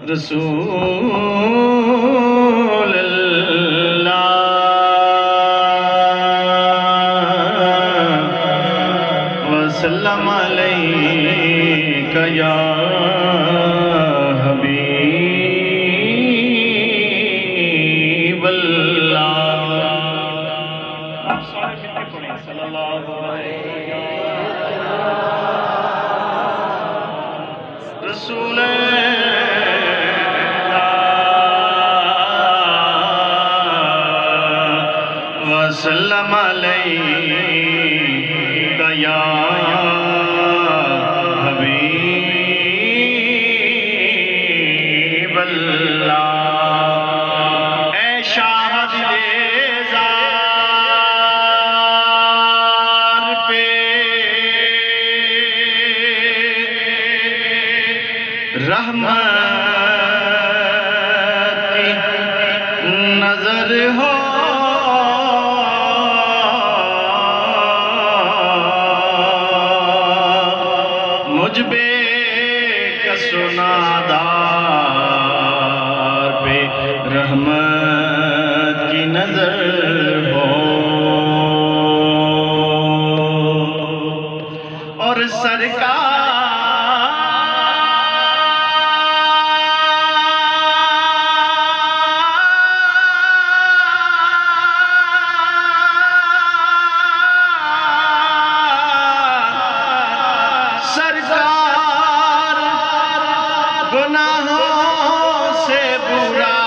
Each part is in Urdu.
رسول اللہ وسلم علیک یا حبیب اللہ. آپ سارے مل کے پڑھیں صلی اللہ علیہ رسول وسلم علیک یا حبیب اللہ. اے شاہد زار پہ رحمت کی نظر ہو، مجھ بے کس و نادار پہ رحمت کی نظر ہو، اور سرکار گناہوں سے برا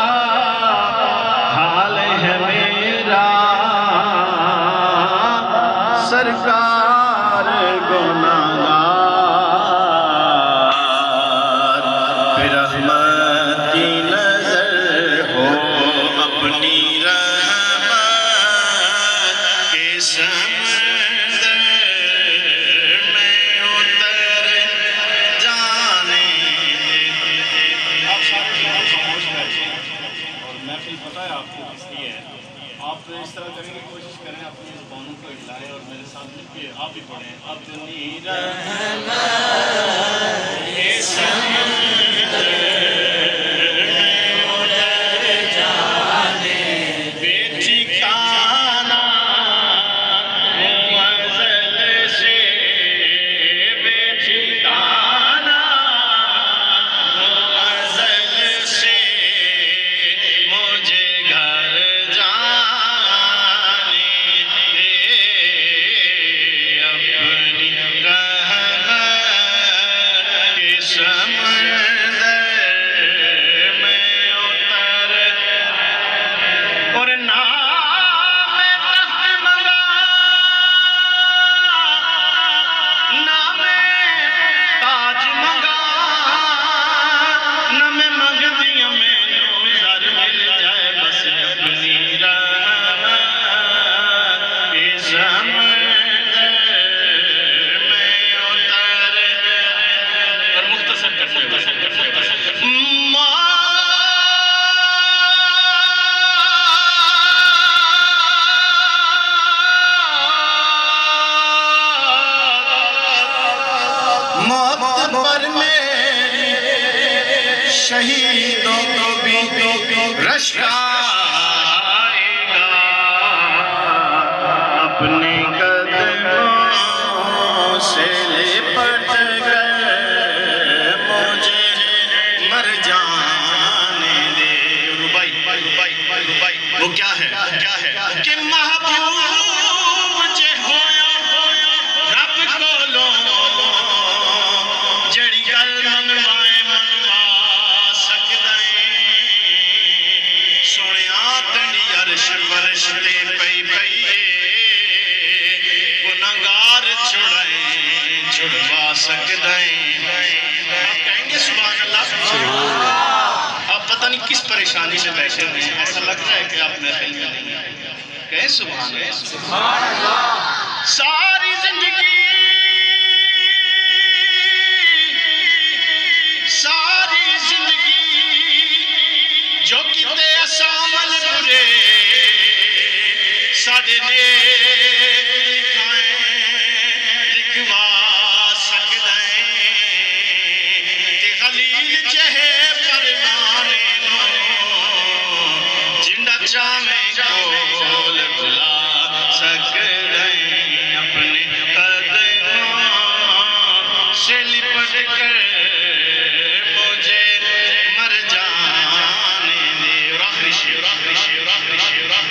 حال ہے میرا، سرکار گناہگار پہ رحمت کی نظر ہو، اپنی رحمت کے سمندر میں اتر جانے. اور محفل پتہ ہے آپ کو کس کی ہے. آپ اس طرح کریں گے، کوشش کریں اپنی زبانوں کو ہلائیں اور میرے ساتھ مل کے آپ بھی پڑھیں. اپنی رحمت کے سمندر میں اتر جانے، بے ٹھکانہ معزل سے بے ٹھکانہ معزل سے مجھے گھر جانے دے. اپنی رحمت کے سمندر میں اتر، اور نام تخت منگا، نام تاج منگا، نہ میں منگ دیا مینوں زر مل جائے، بس اپنی رحمت کے سمندر میں اتر. اور مختصر کرتے ہوئے موت پر میری شہیدوں کو بھی رشک آئے گا، اپنے قدموں سے لپٹ کر مجھے مر جانے دے. ربائی وہ کیا ہے کہ محبوب جے ہویا رب کولوں جڑی گل منگوائے منوا سکدائیں. سونیا تنڈی عرش فرش تے پئی گناہگار چھڑوا سکدائیں. آپ کہیں گے سبحان اللہ. آپ پتہ نہیں کس پریشانی سے بیٹھے ہوئے ہیں، ایسا لگ رہا ہے کہ آپ محفل میں نہیں ہیں. کہیں سبحان اللہ. ساری زندگی جو کتے اسامل برے ساڑے لکھوا سکدائیں تے خلیل جہے پرواں کر مجھے مر جانے دے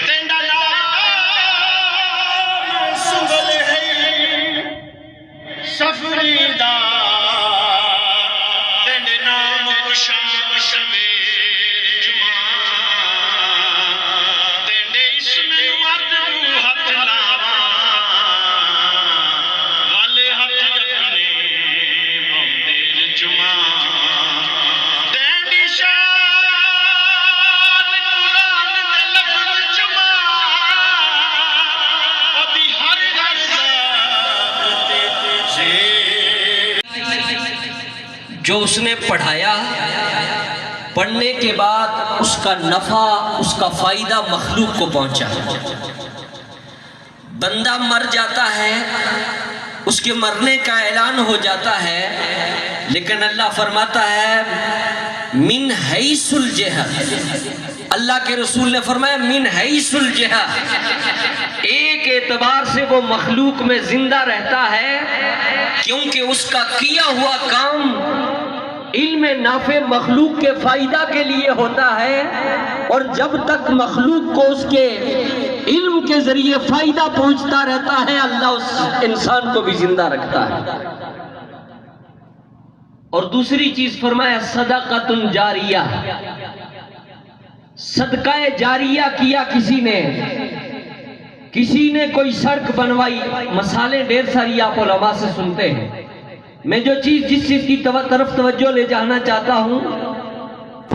تینڈا نام سنگل ہے سفری دا تینڈے نام کشام شویر جمعہ تینڈے اس میں وقت ہاتھ لاوا والے ہاتھ اپنے بمدیر جمعہ تینڈی شان قرآن دے لفظ جمعہ ابھی ہر گھر جو اس نے پڑھایا، پڑھنے کے بعد اس کا نفع، اس کا فائدہ مخلوق کو پہنچا۔ بندہ مر جاتا ہے، اس کے مرنے کا اعلان ہو جاتا ہے، لیکن اللہ فرماتا ہے من حیث الجہہ، اللہ کے رسول نے فرمایا من حیث الجہہ، ایک اعتبار سے وہ مخلوق میں زندہ رہتا ہے کیونکہ اس کا کیا ہوا کام علم نافع مخلوق کے فائدہ کے لیے ہوتا ہے، اور جب تک مخلوق کو اس کے علم کے ذریعے فائدہ پہنچتا رہتا ہے اللہ اس انسان کو بھی زندہ رکھتا ہے۔ اور دوسری چیز فرمایا صدقۃ جاریہ، صدقہ جاریہ کیا کسی نے کوئی سڑک بنوائی، مثالیں ڈھیر ساری آپ علماء سے سنتے ہیں۔ میں جس چیز کی طرف توجہ لے جانا چاہتا ہوں،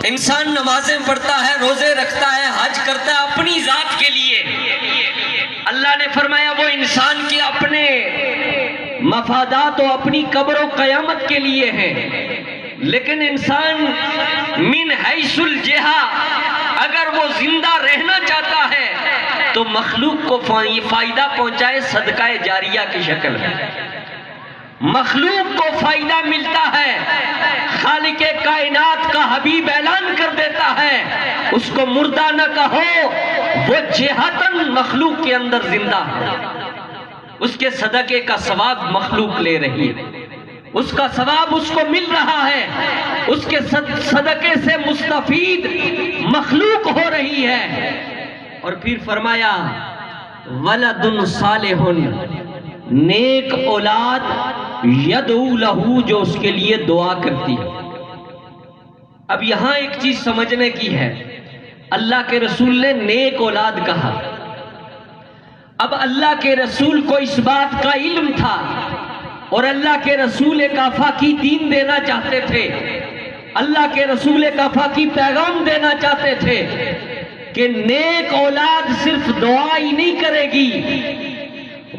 انسان نمازیں پڑھتا ہے، روزے رکھتا ہے، حج کرتا ہے اپنی ذات کے لیے، اللہ نے فرمایا وہ انسان کے اپنے مفادات و اپنی قبر و قیامت کے لیے ہیں، لیکن انسان من حیث الجہہ اگر وہ زندہ رہنا چاہتا ہے تو مخلوق کو یہ فائدہ پہنچائے صدقہ جاریہ کی شکل میں۔ مخلوق کو فائدہ ملتا ہے، خالق کائنات کا حبیب اعلان کر دیتا ہے اس کو مردہ نہ کہو، وہ جہتاً مخلوق کے اندر زندہ ہے، اس کے صدقے کا ثواب مخلوق لے رہی ہے، اس کا ثواب اس کو مل رہا ہے، اس کے صدقے سے مستفید مخلوق ہو رہی ہے۔ اور پھر فرمایا ولد صالح، نیک اولاد یدعو لہو، جو اس کے لیے دعا کرتی ہے۔ اب یہاں ایک چیز سمجھنے کی ہے، اللہ کے رسول نے نیک اولاد کہا، اب اللہ کے رسول کو اس بات کا علم تھا اور اللہ کے رسول ایک آفاقی دین دینا چاہتے تھے، اللہ کے رسول ایک آفاقی پیغام دینا چاہتے تھے کہ نیک اولاد صرف دعا ہی نہیں کرے گی،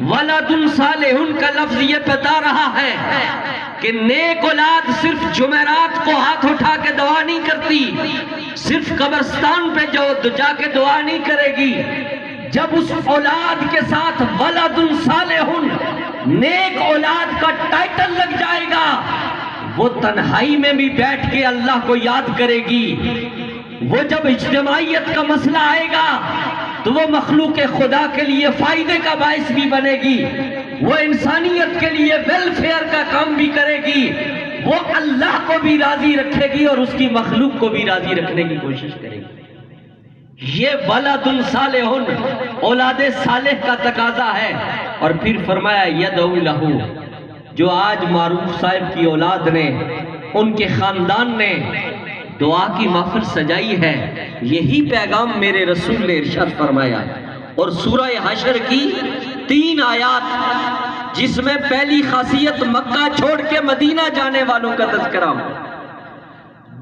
ولد صالح کا لفظ یہ بتا رہا ہے کہ نیک اولاد صرف جمعرات کو ہاتھ اٹھا کے دعا نہیں کرتی، صرف قبرستان پہ جا کے دعا نہیں کرے گی، جب اس اولاد کے ساتھ ولد صالح نیک اولاد کا ٹائٹل لگ جائے گا، وہ تنہائی میں بھی بیٹھ کے اللہ کو یاد کرے گی، وہ جب اجتماعیت کا مسئلہ آئے گا تو وہ مخلوق خدا کے لیے فائدے کا باعث بھی بنے گی، وہ انسانیت کے لیے ویلفیئر کا کام بھی کرے گی، وہ اللہ کو بھی راضی رکھے گی اور اس کی مخلوق کو بھی راضی رکھنے کی کوشش کرے گی۔ یہ ولد صالح اولاد صالح کا تقاضا ہے۔ اور پھر فرمایا یدعو لہو، جو آج معروف صاحب کی اولاد نے، ان کے خاندان نے دعا کی محفل سجائی ہے، یہی پیغام میرے رسول نے ارشاد فرمایا۔ اور سورہ حشر کی 3 آیات، جس میں پہلی خاصیت مکہ چھوڑ کے مدینہ جانے والوں کا تذکرہ،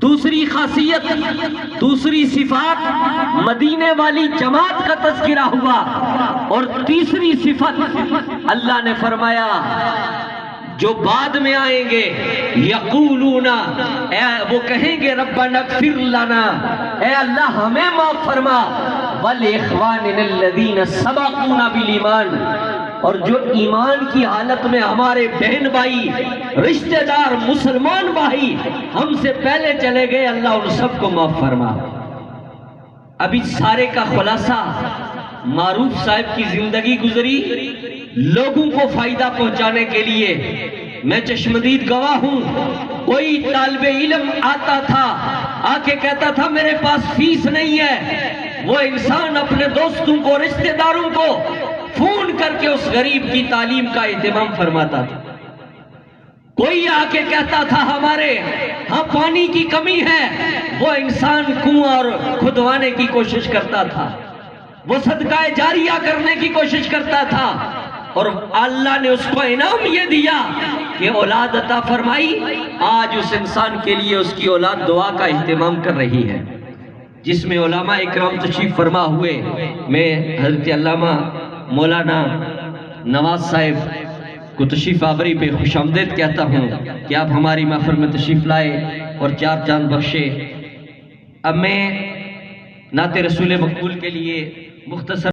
دوسری خاصیت، دوسری صفات مدینے والی جماعت کا تذکرہ ہوا، اور تیسری صفت اللہ نے فرمایا جو بعد میں آئیں گے، یقولون، وہ کہیں گے ربنا اغفر لنا، اے اللہ ہمیں معاف فرما، وَلِإِخْوَانِنَا الَّذِينَ سَبَقُونَا بِالْإِيمَانِ، اور جو ایمان کی حالت میں ہمارے بہن بھائی، رشتہ دار، مسلمان بھائی ہم سے پہلے چلے گئے، اللہ ان سب کو معاف فرما۔ اب اس سارے کا خلاصہ، معروف صاحب کی زندگی گزری لوگوں کو فائدہ پہنچانے کے لیے، میں چشمدید گواہ ہوں، کوئی طالب علم آتا تھا، آ کے کہتا تھا میرے پاس فیس نہیں ہے، وہ انسان اپنے دوستوں کو، رشتہ داروں کو فون کر کے اس غریب کی تعلیم کا اہتمام فرماتا تھا۔ کوئی آ کے کہتا تھا ہمارے ہاں پانی کی کمی ہے، وہ انسان کنواں اور کھدوانے کی کوشش کرتا تھا، وہ صدقہ جاریہ کرنے کی کوشش کرتا تھا، اور اللہ نے اس کو انعام یہ دیا کہ اولاد عطا فرمائی۔ آج اس انسان کے لیے اس کی اولاد دعا کا اہتمام کر رہی ہے، جس میں علماء اکرام تشریف فرما ہوئے۔ میں حضرت علامہ مولانا نواز صاحب کو تشریف آوری پہ خوش آمدید کہتا ہوں کہ آپ ہماری محفل میں تشریف لائے اور چار چاند بخشے۔ اب میں نعت رسول مقبول کے لیے مختصر